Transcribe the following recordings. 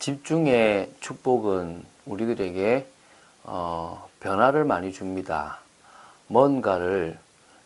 집중의 축복은 우리들에게 변화를 많이 줍니다. 뭔가를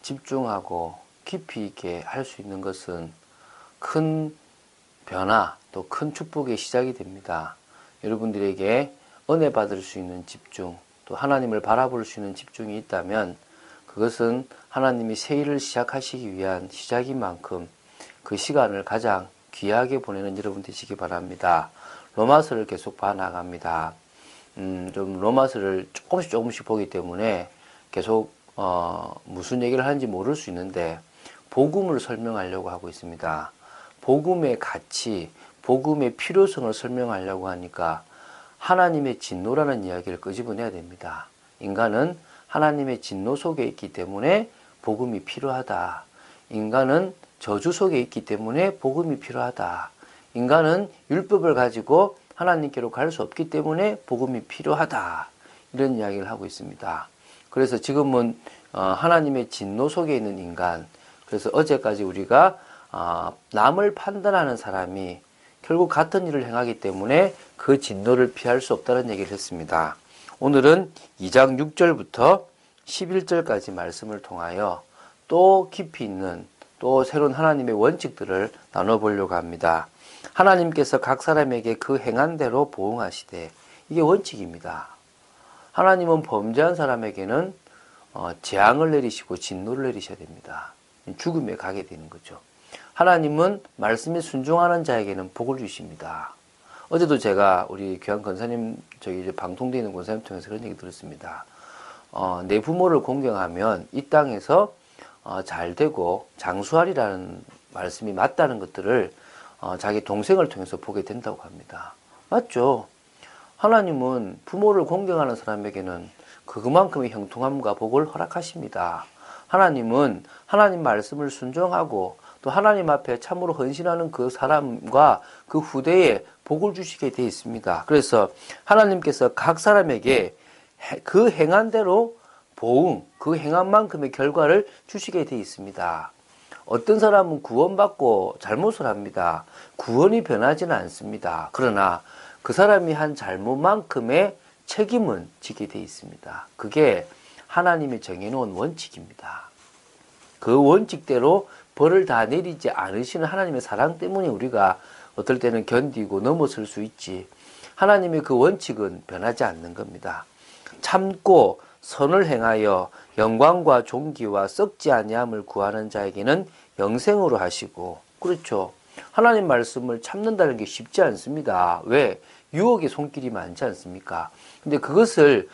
집중하고 깊이 있게 할 수 있는 것은 큰 변화, 또 큰 축복의 시작이 됩니다. 여러분들에게 은혜 받을 수 있는 집중, 또 하나님을 바라볼 수 있는 집중이 있다면 그것은 하나님이 새 일을 시작하시기 위한 시작인 만큼 그 시간을 가장 귀하게 보내는 여러분 되시기 바랍니다. 로마서를 계속 봐나갑니다. 좀 로마서를 조금씩 보기 때문에 계속 무슨 얘기를 하는지 모를 수 있는데 복음을 설명하려고 하고 있습니다. 복음의 가치, 복음의 필요성을 설명하려고 하니까 하나님의 진노라는 이야기를 끄집어내야 됩니다. 인간은 하나님의 진노 속에 있기 때문에 복음이 필요하다. 인간은 저주 속에 있기 때문에 복음이 필요하다. 인간은 율법을 가지고 하나님께로 갈 수 없기 때문에 복음이 필요하다. 이런 이야기를 하고 있습니다. 그래서 지금은 하나님의 진노 속에 있는 인간, 그래서 어제까지 우리가 남을 판단하는 사람이 결국 같은 일을 행하기 때문에 그 진노를 피할 수 없다는 얘기를 했습니다. 오늘은 2장 6절부터 11절까지 말씀을 통하여 또 깊이 있는 또 새로운 하나님의 원칙들을 나눠보려고 합니다. 하나님께서 각 사람에게 그 행한 대로 보응하시되, 이게 원칙입니다. 하나님은 범죄한 사람에게는 재앙을 내리시고 진노를 내리셔야 됩니다. 죽음에 가게 되는 거죠. 하나님은 말씀에 순종하는 자에게는 복을 주십니다. 어제도 제가 우리 귀한 권사님, 저기 방통되어 있는 권사님 통해서 그런 얘기 들었습니다. 내 부모를 공경하면 이 땅에서 잘 되고 장수하리라는 말씀이 맞다는 것들을 자기 동생을 통해서 보게 된다고 합니다. 맞죠? 하나님은 부모를 공경하는 사람에게는 그만큼의 형통함과 복을 허락하십니다. 하나님은 하나님 말씀을 순종하고 또 하나님 앞에 참으로 헌신하는 그 사람과 그 후대에 복을 주시게 되어 있습니다. 그래서 하나님께서 각 사람에게 그 행한 대로 보응, 그 행한 만큼의 결과를 주시게 되어 있습니다. 어떤 사람은 구원받고 잘못을 합니다. 구원이 변하지는 않습니다. 그러나 그 사람이 한 잘못만큼의 책임은 지게 되어 있습니다. 그게 하나님이 정해놓은 원칙입니다. 그 원칙대로 벌을 다 내리지 않으시는 하나님의 사랑 때문에 우리가 어떨 때는 견디고 넘어설 수 있지, 하나님의 그 원칙은 변하지 않는 겁니다. 참고 선을 행하여 영광과 존귀와 썩지 아니함을 구하는 자에게는 영생으로 하시고, 그렇죠. 하나님 말씀을 참는다는 게 쉽지 않습니다. 왜? 유혹의 손길이 많지 않습니까? 근데 그것을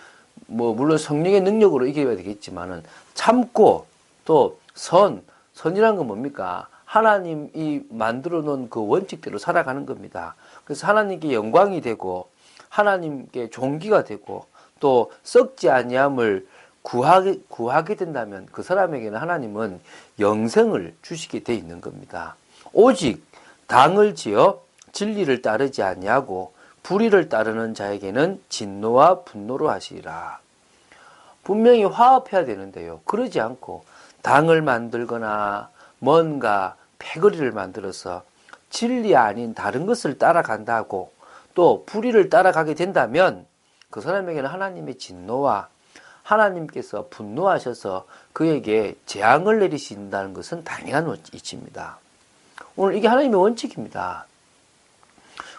물론 성령의 능력으로 이겨야 되겠지만은 참고 또 선이란 건 뭡니까? 하나님이 만들어 놓은 그 원칙대로 살아가는 겁니다. 그래서 하나님께 영광이 되고 하나님께 존귀가 되고 또 썩지 아니함을 구하게 된다면 그 사람에게는 하나님은 영생을 주시게 돼 있는 겁니다. 오직 당을 지어 진리를 따르지 아니하고 불의를 따르는 자에게는 진노와 분노로 하시리라. 분명히 화합해야 되는데요, 그러지 않고 당을 만들거나 뭔가 패거리를 만들어서 진리 아닌 다른 것을 따라간다고 또 불의를 따라가게 된다면 그 사람에게는 하나님의 진노와 하나님께서 분노하셔서 그에게 재앙을 내리신다는 것은 당연한 이치입니다. 오늘 이게 하나님의 원칙입니다.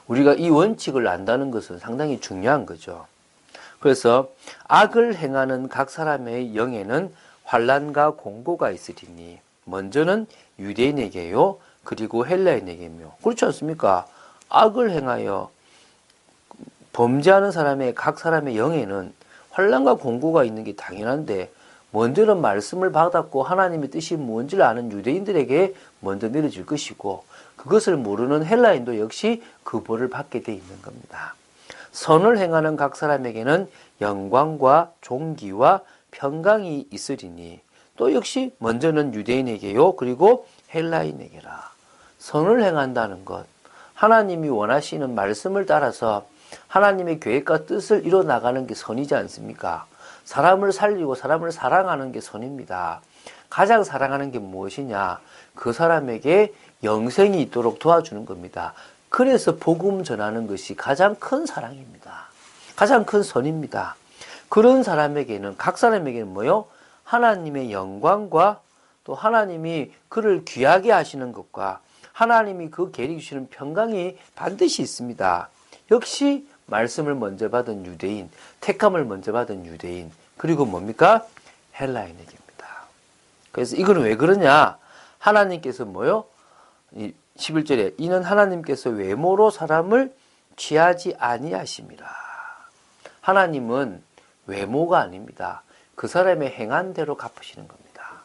우리가 이 원칙을 안다는 것은 상당히 중요한 거죠. 그래서 악을 행하는 각 사람의 영에는 환난과 공고가 있으리니 먼저는 유대인에게요 그리고 헬라인에게며. 그렇지 않습니까? 악을 행하여 범죄하는 사람의 각 사람의 영에는 환난과 공고가 있는 게 당연한데, 먼저는 말씀을 받았고 하나님의 뜻이 뭔지를 아는 유대인들에게 먼저 내려질 것이고, 그것을 모르는 헬라인도 역시 그 벌을 받게 돼 있는 겁니다. 선을 행하는 각 사람에게는 영광과 존귀와 평강이 있으리니 또 역시 먼저는 유대인에게요 그리고 헬라인에게라. 선을 행한다는 것, 하나님이 원하시는 말씀을 따라서 하나님의 계획과 뜻을 이뤄나가는 게 선이지 않습니까? 사람을 살리고 사람을 사랑하는 게 선입니다. 가장 사랑하는 게 무엇이냐? 그 사람에게 영생이 있도록 도와주는 겁니다. 그래서 복음 전하는 것이 가장 큰 사랑입니다. 가장 큰 선입니다. 그런 사람에게는, 각 사람에게는 뭐요? 하나님의 영광과 또 하나님이 그를 귀하게 하시는 것과 하나님이 그 계리 주시는 평강이 반드시 있습니다. 역시 말씀을 먼저 받은 유대인, 택함을 먼저 받은 유대인, 그리고 뭡니까? 헬라인에게입니다. 그래서 이거는 왜 그러냐? 하나님께서 뭐요? 11절에 이는 하나님께서 외모로 사람을 취하지 아니하심이라. 하나님은 외모가 아닙니다. 그 사람의 행한 대로 갚으시는 겁니다.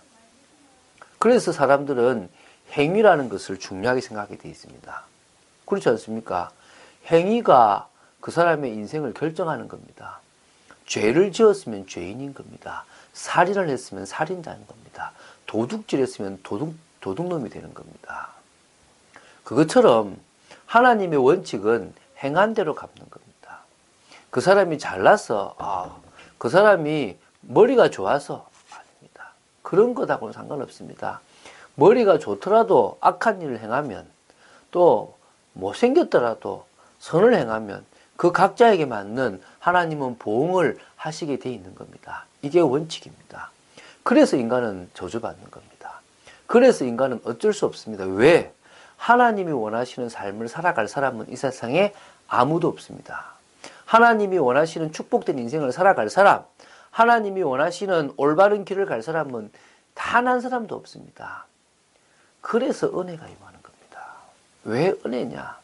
그래서 사람들은 행위라는 것을 중요하게 생각하게 되어 있습니다. 그렇지 않습니까? 행위가 그 사람의 인생을 결정하는 겁니다. 죄를 지었으면 죄인인 겁니다. 살인을 했으면 살인자인 겁니다. 도둑질했으면 도둑놈이 되는 겁니다. 그것처럼 하나님의 원칙은 행한 대로 갚는 겁니다. 그 사람이 잘나서 그 사람이 머리가 좋아서 아닙니다. 그런 것하고는 상관없습니다. 머리가 좋더라도 악한 일을 행하면 또 못생겼더라도 선을 행하면 그 각자에게 맞는 하나님은 보응을 하시게 돼 있는 겁니다. 이게 원칙입니다. 그래서 인간은 저주받는 겁니다. 그래서 인간은 어쩔 수 없습니다. 왜? 하나님이 원하시는 삶을 살아갈 사람은 이 세상에 아무도 없습니다. 하나님이 원하시는 축복된 인생을 살아갈 사람, 하나님이 원하시는 올바른 길을 갈 사람은 단 한 사람도 없습니다. 그래서 은혜가 임하는 겁니다. 왜 은혜냐?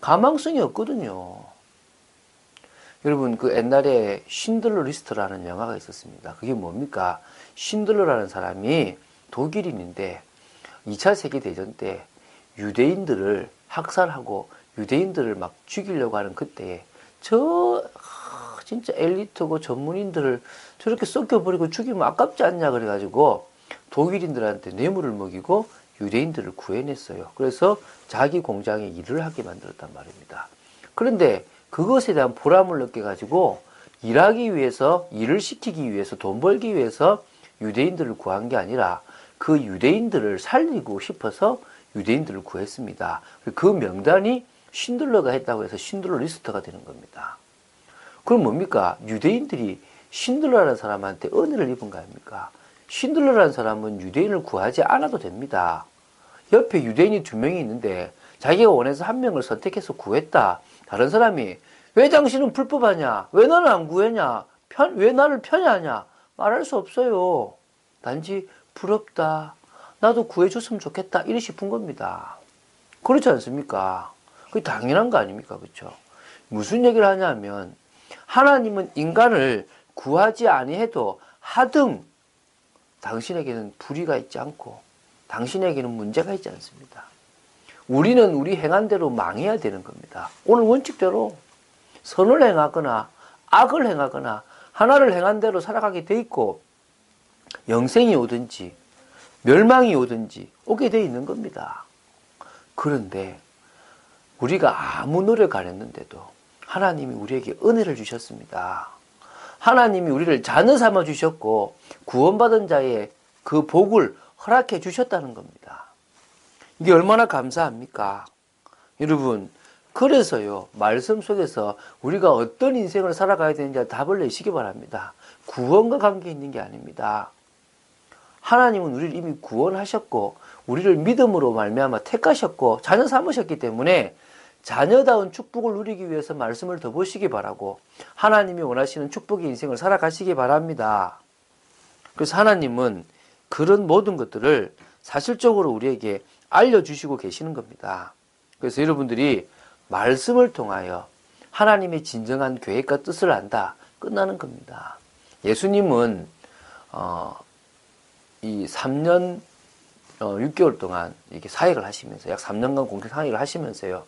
가망성이 없거든요. 여러분, 그 옛날에 신들러 리스트라는 영화가 있었습니다. 그게 뭡니까? 신들러라는 사람이 독일인인데 2차 세계대전 때 유대인들을 학살하고 유대인들을 막 죽이려고 하는 그때에 진짜 엘리트고 전문인들을 저렇게 썩혀버리고 죽이면 아깝지 않냐 그래가지고 독일인들한테 뇌물을 먹이고 유대인들을 구해냈어요. 그래서 자기 공장에 일을 하게 만들었단 말입니다. 그런데 그것에 대한 보람을 느껴가지고 일하기 위해서, 일을 시키기 위해서, 돈 벌기 위해서 유대인들을 구한 게 아니라 그 유대인들을 살리고 싶어서 유대인들을 구했습니다. 그 명단이 신들러가 했다고 해서 신들러 리스트가 되는 겁니다. 그럼 뭡니까? 유대인들이 신들러라는 사람한테 은혜를 입은 거 아닙니까? 신들러라는 사람은 유대인을 구하지 않아도 됩니다. 옆에 유대인이 2명이 있는데 자기가 원해서 1명을 선택해서 구했다. 다른 사람이 왜 당신은 불법하냐? 왜 나는 안 구했냐? 왜 나를 편애하냐? 말할 수 없어요. 단지 부럽다. 나도 구해줬으면 좋겠다. 이래 싶은 겁니다. 그렇지 않습니까? 그게 당연한 거 아닙니까? 그렇죠? 무슨 얘기를 하냐면 하나님은 인간을 구하지 아니해도 하등 당신에게는 불의가 있지 않고 당신에게는 문제가 있지 않습니다. 우리는 우리 행한 대로 망해야 되는 겁니다. 오늘 원칙대로 선을 행하거나 악을 행하거나 하나를 행한 대로 살아가게 돼 있고 영생이 오든지 멸망이 오든지 오게 돼 있는 겁니다. 그런데 우리가 아무 노력 안 했는데도 하나님이 우리에게 은혜를 주셨습니다. 하나님이 우리를 자녀 삼아 주셨고 구원받은 자의 그 복을 허락해 주셨다는 겁니다. 이게 얼마나 감사합니까? 여러분, 그래서요, 말씀 속에서 우리가 어떤 인생을 살아가야 되는지 답을 내시기 바랍니다. 구원과 관계 있는 게 아닙니다. 하나님은 우리를 이미 구원하셨고 우리를 믿음으로 말미암아 택하셨고 자녀 삼으셨기 때문에 자녀다운 축복을 누리기 위해서 말씀을 더 보시기 바라고 하나님이 원하시는 축복의 인생을 살아가시기 바랍니다. 그래서 하나님은 그런 모든 것들을 사실적으로 우리에게 알려주시고 계시는 겁니다. 그래서 여러분들이 말씀을 통하여 하나님의 진정한 계획과 뜻을 안다. 끝나는 겁니다. 예수님은 이 3년 6개월 동안 이렇게 사역을 하시면서 약 3년간 공개 사역을 하시면서요.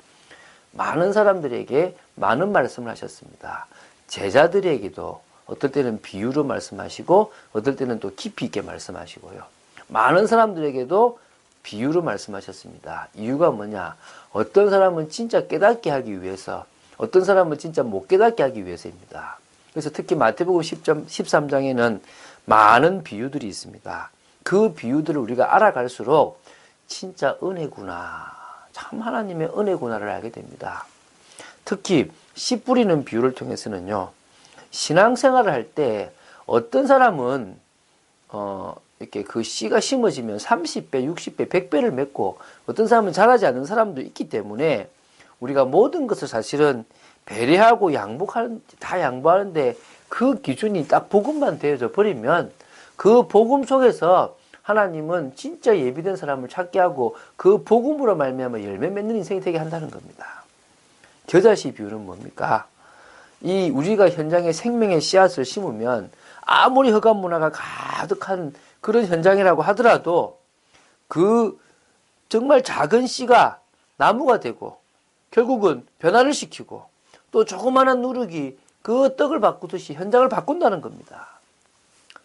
많은 사람들에게 많은 말씀을 하셨습니다. 제자들에게도 어떨 때는 비유로 말씀하시고 어떨 때는 또 깊이 있게 말씀하시고요. 많은 사람들에게도 비유로 말씀하셨습니다. 이유가 뭐냐? 어떤 사람은 진짜 깨닫게 하기 위해서, 어떤 사람은 진짜 못 깨닫게 하기 위해서입니다. 그래서 특히 마태복음 13장에는 많은 비유들이 있습니다. 그 비유들을 우리가 알아갈수록 진짜 은혜구나. 참 하나님의 은혜구나를 알게 됩니다. 특히 씨 뿌리는 비유를 통해서는요, 신앙생활을 할 때 어떤 사람은 이렇게 그 씨가 심어지면 30배, 60배, 100배를 맺고 어떤 사람은 자라지 않는 사람도 있기 때문에 우리가 모든 것을 사실은 배려하고 다 양보하는데 그 기준이 딱 복음만 되어져 버리면 그 복음 속에서 하나님은 진짜 예비된 사람을 찾게 하고 그 복음으로 말미암아 열매 맺는 인생이 되게 한다는 겁니다. 겨자씨 비유는 뭡니까? 이 우리가 현장에 생명의 씨앗을 심으면 아무리 흑암 문화가 가득한 그런 현장이라고 하더라도 그 정말 작은 씨가 나무가 되고 결국은 변화를 시키고 또 조그마한 누룩이 그 떡을 바꾸듯이 현장을 바꾼다는 겁니다.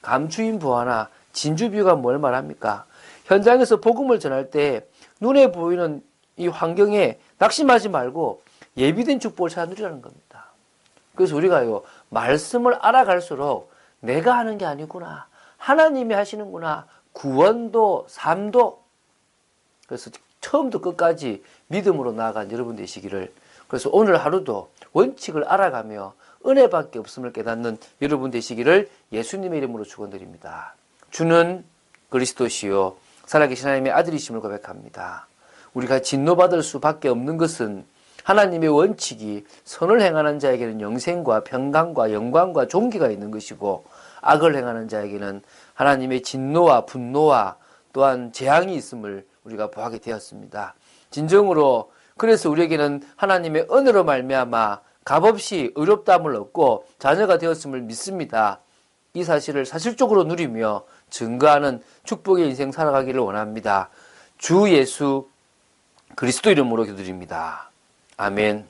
감추인 부화나 진주 비유가 뭘 말합니까? 현장에서 복음을 전할 때 눈에 보이는 이 환경에 낙심하지 말고 예비된 축복을 찾아 누리라는 겁니다. 그래서 우리가요, 말씀을 알아갈수록 내가 하는 게 아니구나, 하나님이 하시는구나, 구원도 삶도, 그래서 처음부터 끝까지 믿음으로 나아간 여러분 되시기를, 그래서 오늘 하루도 원칙을 알아가며 은혜밖에 없음을 깨닫는 여러분 되시기를 예수님의 이름으로 축원드립니다. 주는 그리스도시요 살아계신 하나님의 아들이심을 고백합니다. 우리가 진노받을 수밖에 없는 것은 하나님의 원칙이 선을 행하는 자에게는 영생과 평강과 영광과 존귀가 있는 것이고, 악을 행하는 자에게는 하나님의 진노와 분노와 또한 재앙이 있음을 우리가 보하게 되었습니다. 진정으로 그래서 우리에게는 하나님의 은혜로 말미암아 값없이 의롭다함을 얻고 자녀가 되었음을 믿습니다. 이 사실을 사실적으로 누리며 증거하는 축복의 인생 살아가기를 원합니다. 주 예수 그리스도 이름으로 기도드립니다. 아멘.